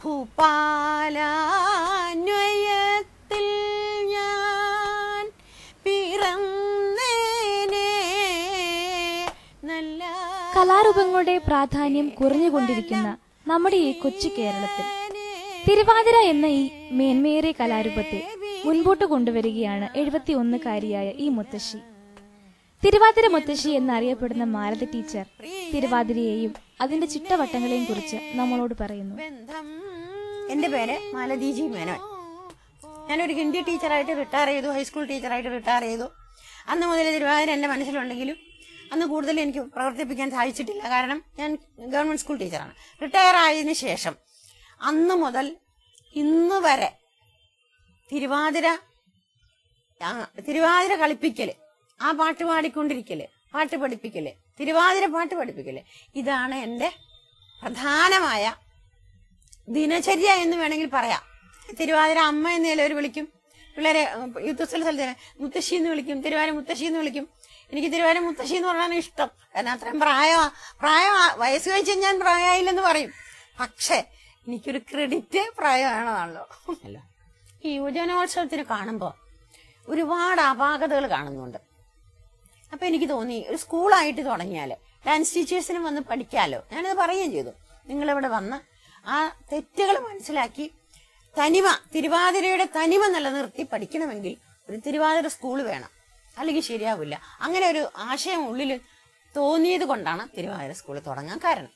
ഭൂപാലാന്വയത്തിൽ ഞാൻ പിറന്നേനെ നല്ല. കലാരൂപങ്ങളുടെ പ്രാധാന്യം കുറഞ്ഞുകൊണ്ടിരിക്കുന്ന നമ്മുടെ ഈ കൊച്ചു കേരളത്തിൽ തിരുവാതിര എന്ന ഈ മേന്മയേറിയ കലാരൂപത്തെ മുൻപോട്ട് കൊണ്ടുവരികയാണ് 71-കാരിയായ ഈ മുത്തശ്ശി. തിരുവാതിര മുത്തശ്ശി എന്നറിയപ്പെടുന്ന മാലതി ടീച്ചർ തിരുവാതിരയെയും അതിന്റെ ചിട്ടവട്ടങ്ങളെയും കുറിച്ച് നമ്മളോട് പറയുന്നു. എന്റെ പേര് മാലതി ജി മേനോൻ. ഞാനൊരു ഹിന്ദി ടീച്ചറായിട്ട് റിട്ടയർ ചെയ്തു, ഹൈസ്കൂൾ ടീച്ചറായിട്ട് റിട്ടയർ ചെയ്തു. അന്ന് മുതൽ തിരുവാതിര എന്റെ മനസ്സിലുണ്ടെങ്കിലും അന്ന് കൂടുതൽ എനിക്ക് പ്രവർത്തിപ്പിക്കാൻ സാധിച്ചിട്ടില്ല. കാരണം ഞാൻ ഗവൺമെന്റ് സ്കൂൾ ടീച്ചറാണ്. റിട്ടയർ ആയതിനു ശേഷം അന്ന് മുതൽ ഇന്ന് വരെ തിരുവാതിര കളിപ്പിക്കല്, ആ പാട്ട് പാടിക്കൊണ്ടിരിക്കല്, പാട്ട് പഠിപ്പിക്കല്, തിരുവാതിര പാട്ട് പഠിപ്പിക്കല്, ഇതാണ് എന്റെ പ്രധാനമായ ദിനചര്യ എന്ന് വേണമെങ്കിൽ പറയാം. തിരുവാതിര അമ്മ എന്ന് ചിലവർ വിളിക്കും, പിള്ളേരെ യൂത്ത് സ്ഥലത്ത് മുത്തശ്ശി എന്ന് വിളിക്കും, തിരുവാതിര മുത്തശ്ശി എന്ന് വിളിക്കും. എനിക്ക് തിരുവാതിര മുത്തശ്ശി എന്ന് പറഞ്ഞാണ് ഇഷ്ടം. കാരണം അത്രയും വയസ്സ് കഴിച്ച് ഞാൻ പ്രായമായില്ലെന്ന് പറയും. പക്ഷെ എനിക്കൊരു ക്രെഡിറ്റ് പ്രായമാണല്ലോ. ഈ യുവജനോത്സവത്തിന് കാണുമ്പോ ഒരുപാട് അപാകതകൾ കാണുന്നുണ്ട്. അപ്പൊ എനിക്ക് തോന്നി ഒരു സ്കൂളായിട്ട് തുടങ്ങിയാല് ഡാൻസ് ടീച്ചേഴ്സിനും വന്ന് പഠിക്കാലോ. ഞാനത് പറയുകയും ചെയ്തു. നിങ്ങളിവിടെ വന്ന് ആ തെറ്റുകൾ മനസ്സിലാക്കി തിരുവാതിരയുടെ തനിമ നിലനിർത്തി പഠിക്കണമെങ്കിൽ ഒരു തിരുവാതിര സ്കൂള് വേണം, അല്ലെങ്കിൽ ശരിയാവില്ല. അങ്ങനെ ഒരു ആശയം ഉള്ളിൽ തോന്നിയത് കൊണ്ടാണ് തിരുവാതിര സ്കൂള് തുടങ്ങാൻ കാരണം.